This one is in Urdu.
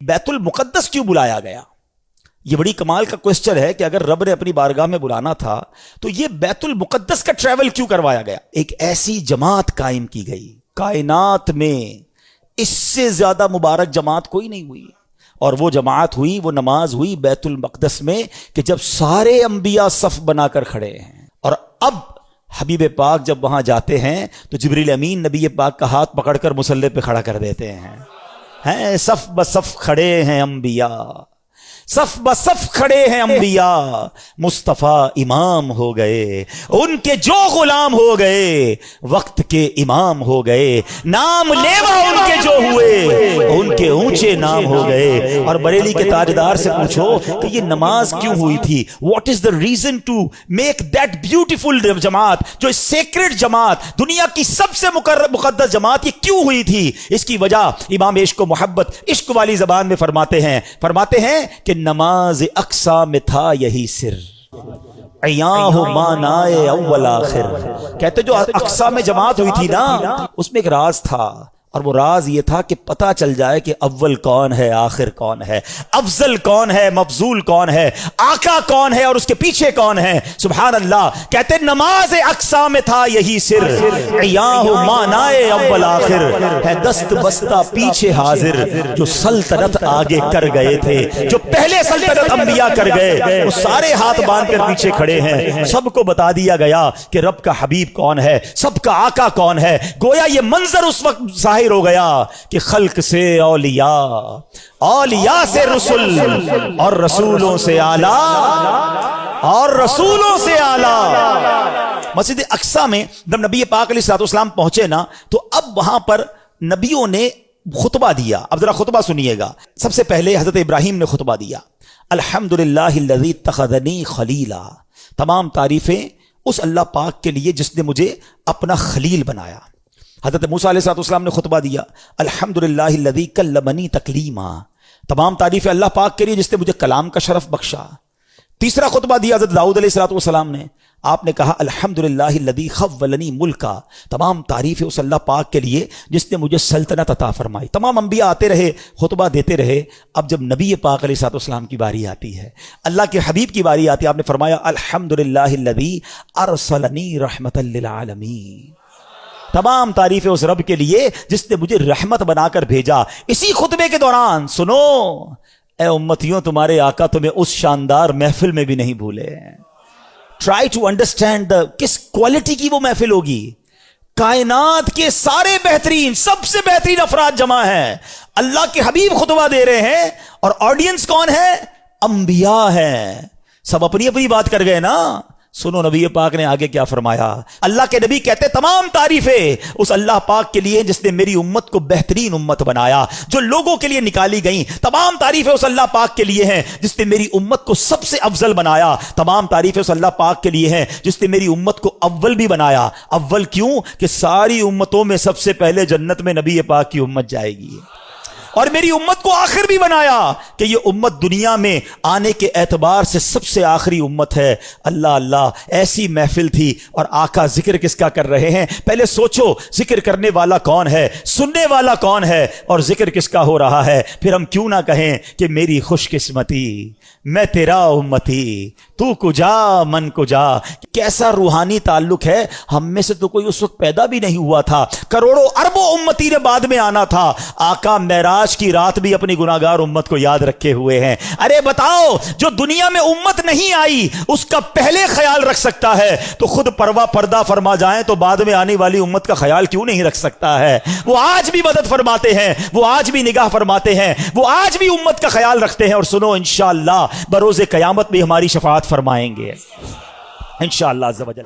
بیت المقدس کیوں بلایا گیا؟ یہ بڑی کمال کا کوسچن ہے کہ اگر رب نے اپنی بارگاہ میں بلانا تھا تو یہ بیت المقدس کا ٹریول کیوں کروایا گیا؟ ایک ایسی جماعت قائم کی گئی کائنات میں، اس سے زیادہ مبارک جماعت کوئی نہیں ہوئی، اور وہ جماعت ہوئی، وہ نماز ہوئی بیت المقدس میں کہ جب سارے انبیاء صف بنا کر کھڑے ہیں، اور اب حبیب پاک جب وہاں جاتے ہیں تو جبریل امین نبی پاک کا ہاتھ پکڑ کر مصلی پہ کھڑا کر دیتے ہیں صف بصف کھڑے ہیں انبیاء، صف بصف کھڑے ہیں انبیاء، مصطفیٰ امام ہو گئے، ان کے جو غلام ہو گئے وقت کے امام ہو گئے، نام لیوا ان کے جو ہوئے ان کے اونچے نام ہو گئے۔ اور بریلی کے تاجدار سے پوچھو کہ یہ نماز کیوں ہوئی تھی، what is the reason to make that beautiful جماعت، جو سیکرڈ جماعت، دنیا کی سب سے مقدس جماعت، یہ کیوں ہوئی تھی؟ اس کی وجہ امام عشق و محبت عشق والی زبان میں فرماتے ہیں کہ نماز اقصا میں تھا یہی سر، عیاں ہو مانائے اول آخر۔ کہتے جو اقصا میں جماعت ہوئی تھی نا، اس میں ایک راز تھا، اور وہ راز یہ تھا کہ پتہ چل جائے کہ اول کون ہے، آخر کون ہے، افضل کون ہے، مفضول کون ہے، آقا کون ہے اور اس کے پیچھے کون ہے۔ سبحان اللہ۔ کہتے نماز اقصا میں تھا یہی سر، عیاں ہو مانائے اول آخر، ہے دست بستہ پیچھے حاضر، جو سلطنت آگے کر گئے تھے، جو پہلے سلطنت انبیاء کر گئے، وہ سارے ہاتھ باندھ کر پیچھے کھڑے ہیں۔ سب کو بتا دیا گیا کہ رب کا حبیب کون ہے، سب کا آقا کون ہے۔ گویا یہ منظر اس وقت ظاہر ہو گیا کہ خلق سے اولیاء، اولیاء سے رسول، اور رسولوں سے اعلیٰ، اور رسولوں سے اعلیٰ۔ مسجد اقصی میں جب نبی پاک علیہ الصلوۃ والسلام پہنچے نا، تو اب وہاں پر نبیوں نے خطبہ دیا۔ اب ذرا خطبہ سنیے گا۔ سب سے پہلے حضرت ابراہیم نے خطبہ دیا، الحمدللہ الذی اتخذنی خلیلا، تمام تعریفیں اس اللہ پاک کے لیے جس نے مجھے اپنا خلیل بنایا۔ حضرت موسیٰ علیہ السلام نے خطبہ دیا، الحمدللہ الذی کلمنی تکلیما، تمام تعریفیں اللہ پاک کے لیے جس نے مجھے کلام کا شرف بخشا۔ تیسرا خطبہ دیا حضرت داؤد علیہ السلام نے، آپ نے کہا الحمدللہ الذی خولنی ملکا، تمام تعریفیں اس اللہ پاک کے لیے جس نے مجھے سلطنت عطا فرمائی۔ تمام انبیاء آتے رہے، خطبہ دیتے رہے۔ اب جب نبی پاک علیہ السلام کی باری آتی ہے، اللہ کے حبیب کی باری آتی ہے، آپ نے فرمایا الحمدللہ الذی ارسلنی رحمۃ للعالمین، تمام تعریفیں اس رب کے لیے جس نے مجھے رحمت بنا کر بھیجا۔ اسی خطبے کے دوران سنو اے امتیوں، تمہارے آقا تمہیں اس شاندار محفل میں بھی نہیں بھولے۔ ٹرائی ٹو انڈرسٹینڈ کس کوالٹی کی وہ محفل ہوگی۔ کائنات کے سارے بہترین، سب سے بہترین افراد جمع ہیں، اللہ کے حبیب خطبہ دے رہے ہیں، اور آڈینس کون ہے؟ انبیاء ہیں۔ سب اپنی اپنی بات کر گئے نا۔ سنو نبی پاک نے آگے کیا فرمایا۔ اللہ کے نبی کہتے تمام تعریفیں اس اللہ پاک کے لیے جس نے میری امت کو بہترین امت بنایا، جو لوگوں کے لیے نکالی گئیں۔ تمام تعریفیں اس اللہ پاک کے لیے ہیں جس نے میری امت کو سب سے افضل بنایا۔ تمام تعریفیں اس اللہ پاک کے لیے ہیں جس نے میری امت کو اول بھی بنایا۔ اول کیوں؟ کہ ساری امتوں میں سب سے پہلے جنت میں نبی پاک کی امت جائے گی، اور میری امت کو آخر بھی بنایا کہ یہ امت دنیا میں آنے کے اعتبار سے سب سے آخری امت ہے۔ اللہ اللہ، ایسی محفل تھی، اور آقا ذکر کس کا کر رہے ہیں؟ پہلے سوچو، ذکر کرنے والا کون ہے، سننے والا کون ہے، اور ذکر کس کا ہو رہا ہے؟ پھر ہم کیوں نہ کہیں کہ میری خوش قسمتی، میں تیرا امتی، تو کجا من کجا۔ کیسا روحانی تعلق ہے، ہم میں سے تو کوئی اس وقت پیدا بھی نہیں ہوا تھا، کروڑوں اربوں امتی نے بعد میں آنا تھا۔ آقا معراج کی رات بھی اپنی گناہگار امت کو یاد رکھے ہوئے ہیں۔ ارے بتاؤ، جو دنیا میں امت نہیں آئی اس کا پہلے خیال رکھ سکتا ہے تو خود پردہ فرما جائیں تو بعد میں آنے والی امت کا خیال کیوں نہیں رکھ سکتا ہے؟ وہ آج بھی مدد فرماتے ہیں، وہ آج بھی نگاہ فرماتے ہیں، وہ آج بھی امت کا خیال رکھتے ہیں، اور سنو انشاءاللہ بروز قیامت بھی ہماری شفاعت فرمائیں گے انشاءاللہ عز و جل۔